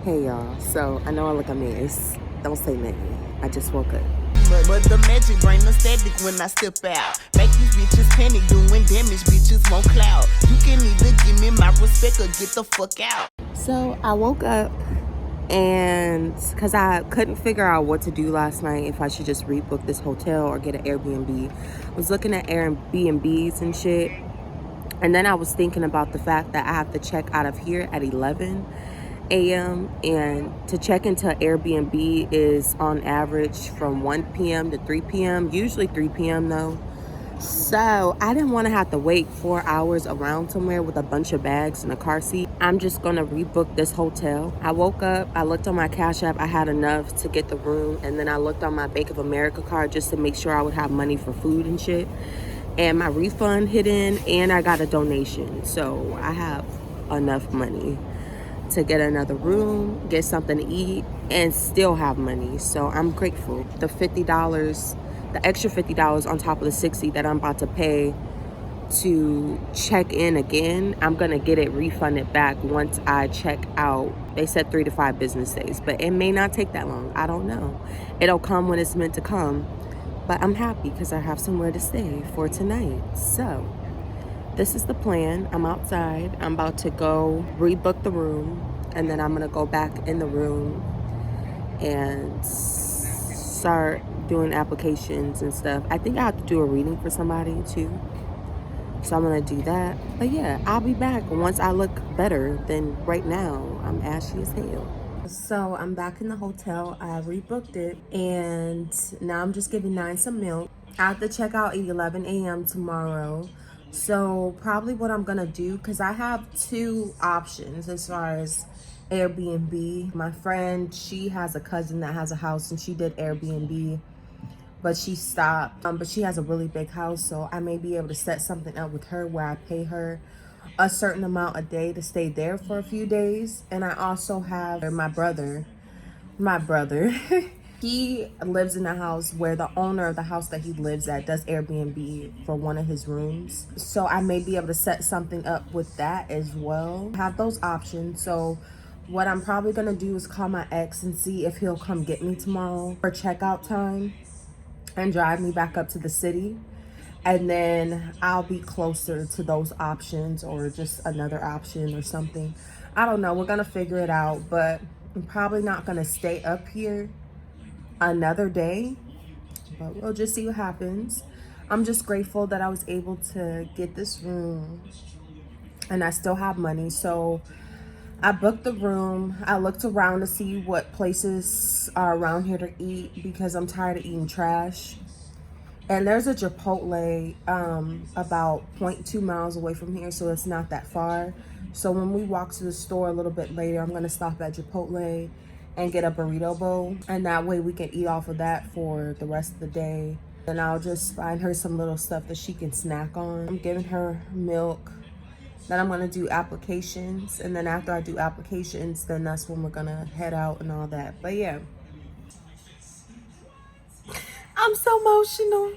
Hey y'all, so I know I look a mess. Don't say nothing. I just woke up. But the magic bring the static when I step out. Make these bitches panic, doing damage, bitches won't cloud. You can either give me my respect or get the fuck out. So I woke up and because I couldn't figure out what to do last night, if I should just rebook this hotel or get an Airbnb. I was looking at Airbnbs and shit. And then I was thinking about the fact that I have to check out of here at 11 a.m. and to check into Airbnb is on average from 1 p.m. to 3 p.m. Usually 3 p.m. though. So I didn't want to have to wait 4 hours around somewhere with a bunch of bags and a car seat. I'm just gonna rebook this hotel. I woke up, I looked on my Cash App, I had enough to get the room, and then I looked on my Bank of America card just to make sure I would have money for food and shit. And my refund hit in and I got a donation. So I have enough money to get another room, get something to eat, and still have money. So I'm grateful. The $50, the extra $50 on top of the $60 that I'm about to pay to check in again, I'm gonna get it refunded back once I check out. They said 3 to 5 business days, but it may not take that long. I don't know. It'll come when it's meant to come. But I'm happy because I have somewhere to stay for tonight. So this is the plan. I'm outside. I'm about to go rebook the room. And then I'm going to go back in the room and start doing applications and stuff. I think I have to do a reading for somebody too. So I'm going to do that. But yeah, I'll be back once I look better than right now. I'm ashy as hell. So I'm back in the hotel. I rebooked it and now I'm just giving 9 some milk. I have to check out at 11 a.m. tomorrow. So probably what I'm gonna do, because I have 2 options as far as Airbnb. My friend, she has a cousin that has a house and she did Airbnb, but she stopped. But she has a really big house, so I may be able to set something up with her where I pay her a certain amount a day to stay there for a few days. And I also have my brother he lives in a house where the owner of the house that he lives at does Airbnb for one of his rooms, so I may be able to set something up with that as well. Have those options. So what I'm probably gonna do is call my ex and see if he'll come get me tomorrow for checkout time and drive me back up to the city. And then I'll be closer to those options or just another option or something. I don't know. We're going to figure it out. But I'm probably not going to stay up here another day. But we'll just see what happens. I'm just grateful that I was able to get this room. And I still have money. So I booked the room. I looked around to see what places are around here to eat because I'm tired of eating trash. And there's a Chipotle about 0.2 miles away from here, so it's not that far. So when we walk to the store a little bit later, I'm gonna stop at Chipotle and get a burrito bowl. And that way we can eat off of that for the rest of the day. And I'll just find her some little stuff that she can snack on. I'm giving her milk. Then I'm gonna do applications. And then after I do applications, then that's when we're gonna head out and all that. But yeah. I'm so emotional.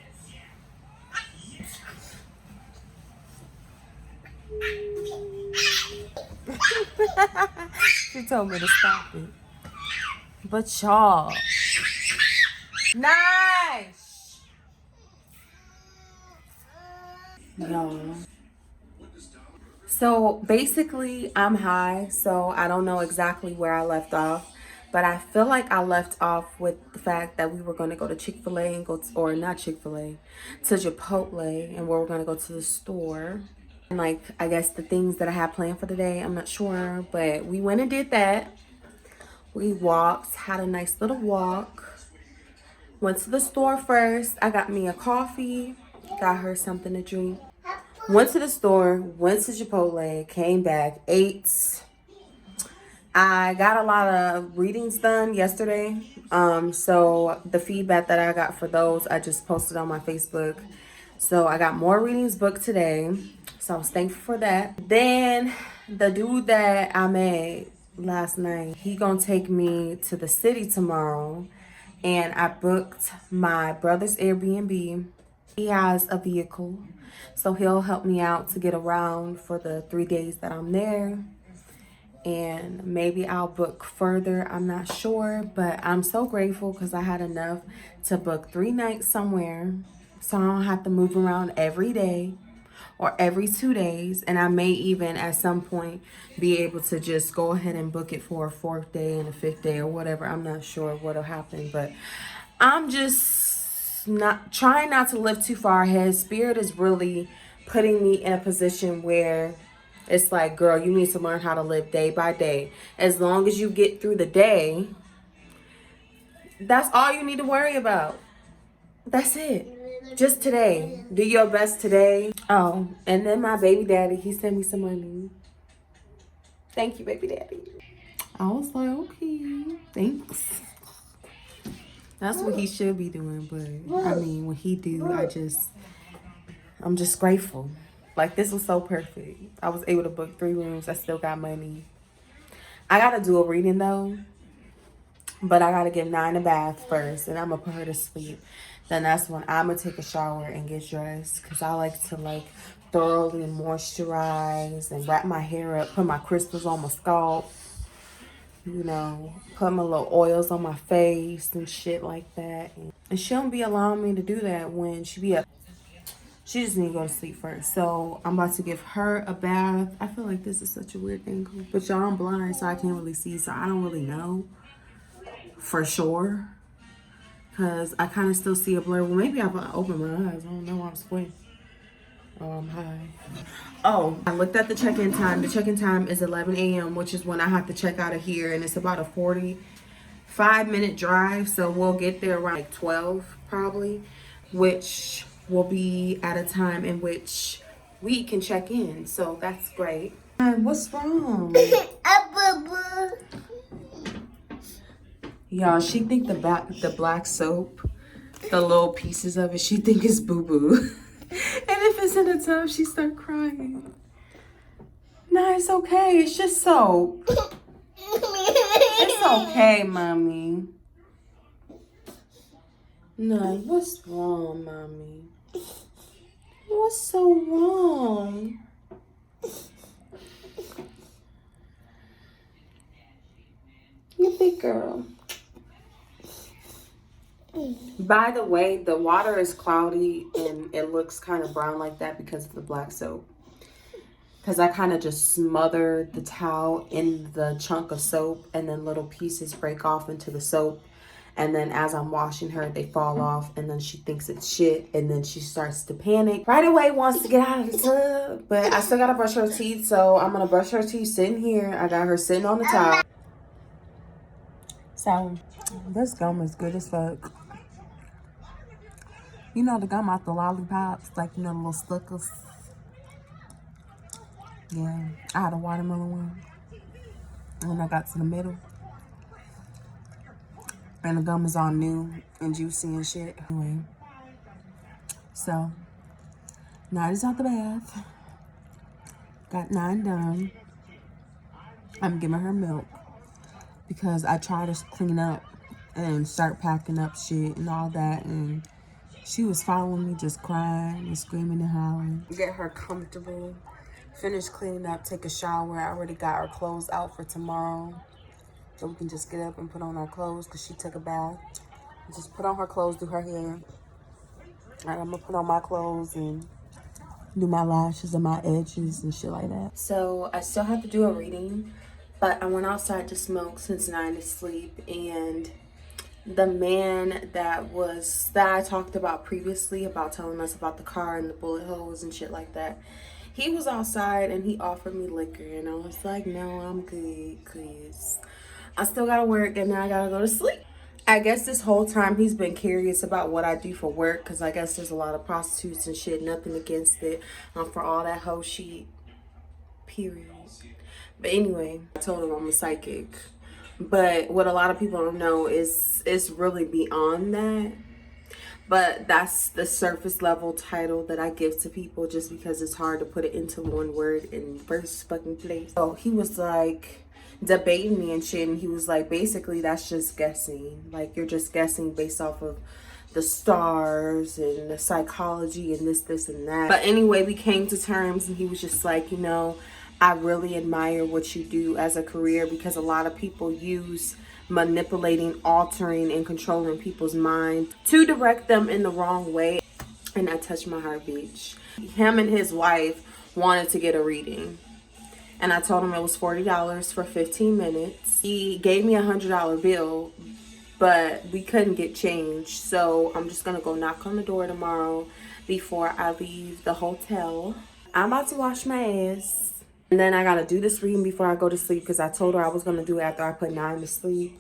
She told me to stop it. But y'all. Nice. Y'all. So basically I'm high, so I don't know exactly where I left off. But I feel like I left off with the fact that we were going to go to Chick-fil-A and go to, or not Chick-fil-A, to Chipotle, and where we're going to go to the store. And like, I guess the things that I had planned for the day, I'm not sure, but we went and did that. We walked, had a nice little walk. Went to the store first. I got me a coffee, got her something to drink. Went to the store, went to Chipotle, came back, ate. I got a lot of readings done yesterday. So the feedback that I got for those, I just posted on my Facebook. So I got more readings booked today. So I was thankful for that. Then the dude that I met last night, he gonna take me to the city tomorrow. And I booked my brother's Airbnb. He has a vehicle, so he'll help me out to get around for the 3 days that I'm there. and maybe I'll book further. I'm not sure, but I'm so grateful because I had enough to book 3 nights somewhere, so I don't have to move around every day or every 2 days. And I may even at some point be able to just go ahead and book it for a 4th day and a 5th day or whatever. I'm not sure what'll happen, but I'm just not trying not to live too far ahead. Spirit is really putting me in a position where it's like, girl, you need to learn how to live day by day. As long as you get through the day, that's all you need to worry about. That's it. Just today. Do your best today. Oh, and then my baby daddy, he sent me some money. Thank you, baby daddy. I was like, okay, thanks. That's what he should be doing, but I mean, when he do, I'm just grateful. Like, this was so perfect. I was able to book 3 rooms. I still got money. I gotta do a reading though, but I gotta give 9 a bath first, and I'm gonna put her to sleep. Then that's when I'm gonna take a shower and get dressed, because I like to like thoroughly moisturize and wrap my hair up, put my crystals on my scalp, you know, put my little oils on my face and shit like that. And she don't be allowing me to do that when she be up. She just need to go to sleep first. So I'm about to give her a bath. I feel like this is such a weird angle, but y'all, I'm blind, so I can't really see, so I don't really know for sure, because I kind of still see a blur. Well, maybe if I open my eyes, I don't know. I'm squinting. Oh, I'm high. Oh, I looked at the check-in time. The check-in time is 11 a.m., which is when I have to check out of here, and it's about a 45-minute drive, so we'll get there around like 12 probably, which will be at a time in which we can check in, so that's great. What's wrong? Y'all, she think the black soap, the little pieces of it, she think it's boo-boo. And if it's in the tub, she start crying. Nah, it's okay. It's just soap. It's okay, mommy. No, what's wrong, mommy? What's so wrong? You big girl. By the way, the water is cloudy and it looks kind of brown like that because of the black soap. Because I kind of just smothered the towel in the chunk of soap, and then little pieces break off into the soap. And then as I'm washing her, they fall off, and then she thinks it's shit, and then she starts to panic. Right away wants to get out of the tub. But I still got to brush her teeth, so I'm going to brush her teeth sitting here. I got her sitting on the towel. So, this gum is good as fuck. You know the gum out the lollipops, like, you know, the little stickers. Yeah, I had a watermelon one. And when I got to the middle, and the gum is all new and juicy and shit. Anyway, so, Night is out the bath. Got 9 done. I'm giving her milk because I try to clean up and start packing up shit and all that, and she was following me, just crying and screaming and howling. Get her comfortable, finish cleaning up, take a shower. I already got our clothes out for tomorrow, so we can just get up and put on our clothes because she took a bath. Just put on her clothes, do her hair. And I'm gonna put on my clothes and do my lashes and my edges and shit like that. So I still have to do a reading, but I went outside to smoke since 9 to sleep, and the man that I talked about previously, about telling us about the car and the bullet holes and shit like that, he was outside and he offered me liquor, and I was like, no, I'm good, cause I still gotta work and then I gotta go to sleep. I guess this whole time he's been curious about what I do for work, because I guess there's a lot of prostitutes and shit. Nothing against it, for all that hoe shit, period. But anyway, I told him I'm a psychic. But what a lot of people don't know is it's really beyond that. But that's the surface level title that I give to people, just because it's hard to put it into one word in first fucking place. So he was like debating me and shit, and he was like, basically that's just guessing. Like, you're just guessing based off of the stars and the psychology and this and that. But anyway, we came to terms, and he was just like, you know, I really admire what you do as a career, because a lot of people use manipulating, altering, and controlling people's mind to direct them in the wrong way. And that touched my heart, bitch. Him and his wife wanted to get a reading, and I told him it was $40 for 15 minutes. He gave me $100 bill, but we couldn't get change. So I'm just gonna go knock on the door tomorrow before I leave the hotel. I'm about to wash my ass. And then I gotta do this reading before I go to sleep, because I told her I was gonna do it after I put 9 to sleep.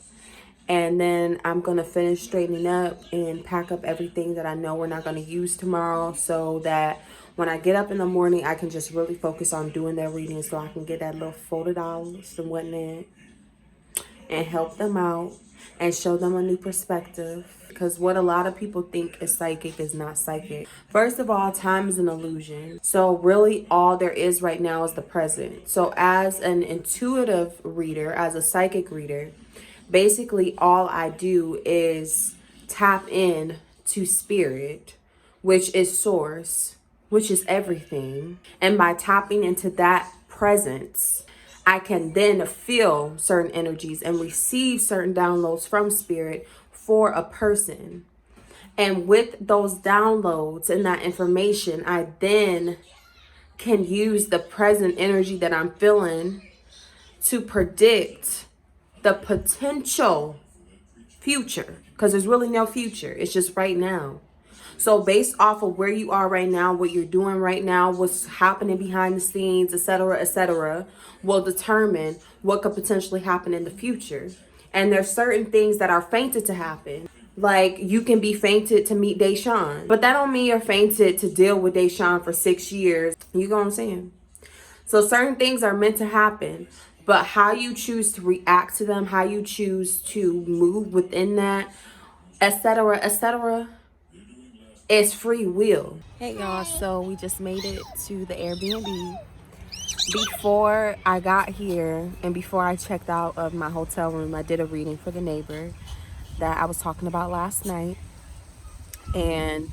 And then I'm gonna finish straightening up and pack up everything that I know we're not gonna use tomorrow, so that when I get up in the morning, I can just really focus on doing their reading, so I can get that little $40 and whatnot and help them out and show them a new perspective. Because what a lot of people think is psychic is not psychic. First of all, time is an illusion. So really all there is right now is the present. So as an intuitive reader, as a psychic reader, basically all I do is tap in to spirit, which is source, which is everything. And by tapping into that presence, I can then feel certain energies and receive certain downloads from spirit for a person. And with those downloads and that information, I then can use the present energy that I'm feeling to predict the potential future, because there's really no future. It's just right now. So based off of where you are right now, what you're doing right now, what's happening behind the scenes, etc., will determine what could potentially happen in the future. And there's certain things that are fated to happen. Like, you can be fated to meet Deshaun, but that don't mean you're fated to deal with Deshaun for 6 years. You know what I'm saying? So certain things are meant to happen, but how you choose to react to them, how you choose to move within that, etc., is free will. Hey y'all, so we just made it to the Airbnb. Before I got here and before I checked out of my hotel room, I did a reading for the neighbor that I was talking about last night. And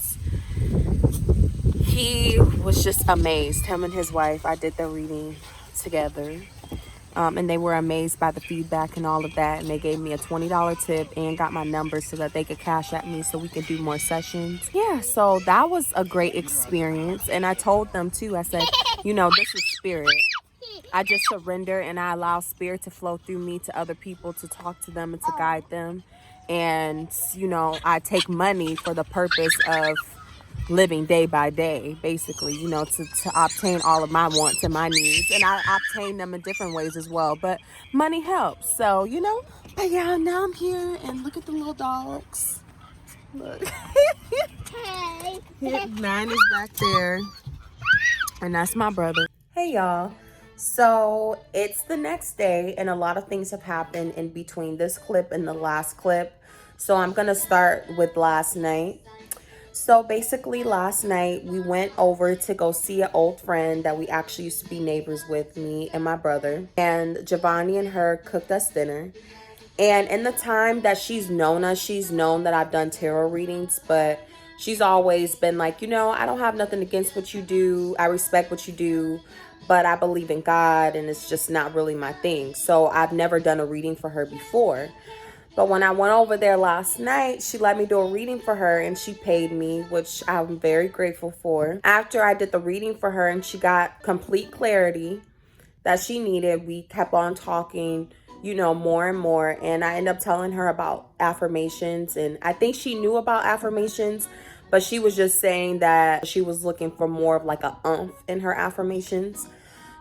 he was just amazed. Him and his wife, I did the reading together. And they were amazed by the feedback and all of that. And they gave me a $20 tip and got my number so that they could cash at me so we could do more sessions. Yeah, so that was a great experience. And I told them too, I said, you know, this is spirit. I just surrender and I allow spirit to flow through me to other people, to talk to them and to guide them. And, you know, I take money for the purpose of living day by day, basically, you know, to obtain all of my wants and my needs. And I obtain them in different ways as well. But money helps. So, you know, but yeah, now I'm here and look at the little dogs. Look. Hey. 9 is back there. And that's my brother. Hey, y'all. So it's the next day and a lot of things have happened in between this clip and the last clip. So I'm going to start with last night. So basically last night we went over to go see an old friend that we actually used to be neighbors with, me and my brother. And Giovanni and her cooked us dinner. And in the time that she's known us, she's known that I've done tarot readings, but she's always been like, you know, I don't have nothing against what you do. I respect what you do, but I believe in God and it's just not really my thing. So I've never done a reading for her before. But when I went over there last night, she let me do a reading for her and she paid me, which I'm very grateful for. After I did the reading for her and she got complete clarity that she needed, we kept on talking, you know, more and more. And I ended up telling her about affirmations. And I think she knew about affirmations, but she was just saying that she was looking for more of like a oomph in her affirmations.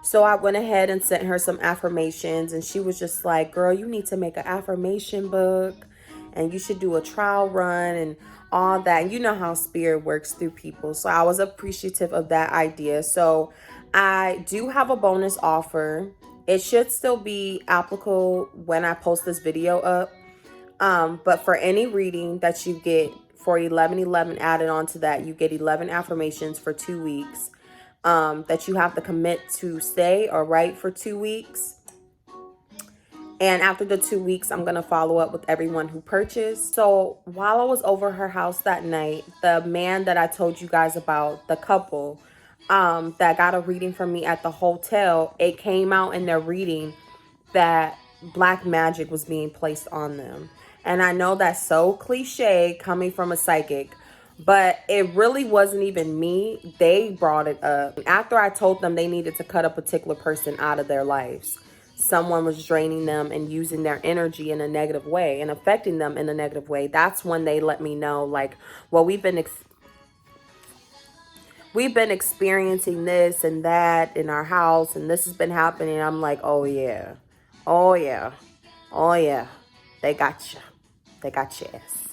So I went ahead and sent her some affirmations and she was just like, girl, you need to make an affirmation book and you should do a trial run and all that. And you know how spirit works through people. So I was appreciative of that idea. So I do have a bonus offer. It should still be applicable when I post this video up. But for any reading that you get for 11/11 added on to that, you get 11 affirmations for 2 weeks. That you have to commit to stay or write for 2 weeks. And after the 2 weeks, I'm going to follow up with everyone who purchased. So while I was over her house that night, the man that I told you guys about, the couple, that got a reading from me at the hotel, it came out in their reading that black magic was being placed on them. And I know that's so cliche coming from a psychic, but it really wasn't even me. They brought it up after I told them they needed to cut a particular person out of their lives. Someone was draining them and using their energy in a negative way and affecting them in a negative way. That's when they let me know, like, well, we've been experiencing this and that in our house, and this has been happening. I'm like, oh yeah, oh yeah, oh yeah, they got you. They got your ass.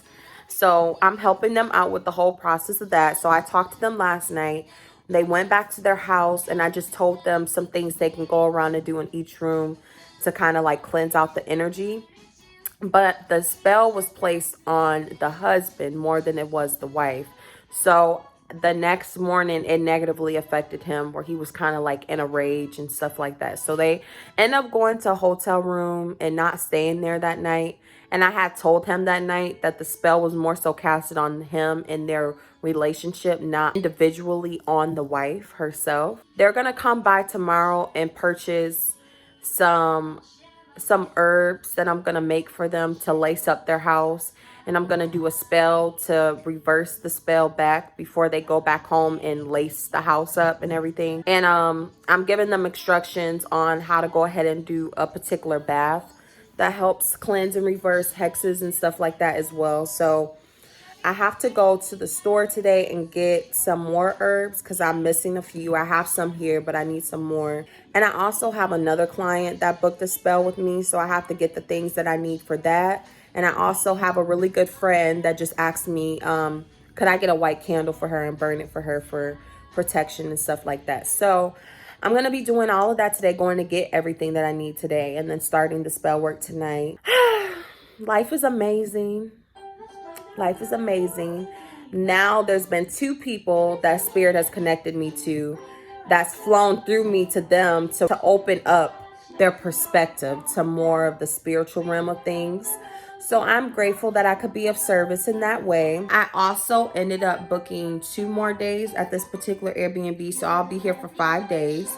So I'm helping them out with the whole process of that. So I talked to them last night. They went back to their house, and I just told them some things they can go around and do in each room to kind of like cleanse out the energy. But the spell was placed on the husband more than it was the wife. So the next morning, it negatively affected him, where he was kind of like in a rage and stuff like that. So they end up going to a hotel room and not staying there that night. And I had told him that night that the spell was more so casted on him and their relationship, not individually on the wife herself. They're going to come by tomorrow and purchase some herbs that I'm going to make for them to lace up their house. And I'm going to do a spell to reverse the spell back before they go back home and lace the house up and everything. And I'm giving them instructions on how to go ahead and do a particular bath that helps cleanse and reverse hexes and stuff like that as well. So I have to go to the store today and get some more herbs because I'm missing a few. I have some here, but I need some more. And I also have another client that booked a spell with me, so I have to get the things that I need for that. And I also have a really good friend that just asked me, could I get a white candle for her and burn it for her for protection and stuff like that. So I'm going to be doing all of that today, going to get everything that I need today, and then starting the spell work tonight. Life is amazing. Life is amazing. Now there's been 2 people that Spirit has connected me to, that's flown through me to them to open up their perspective to more of the spiritual realm of things. So I'm grateful that I could be of service in that way. I also ended up booking 2 more days at this particular Airbnb. So I'll be here for 5 days.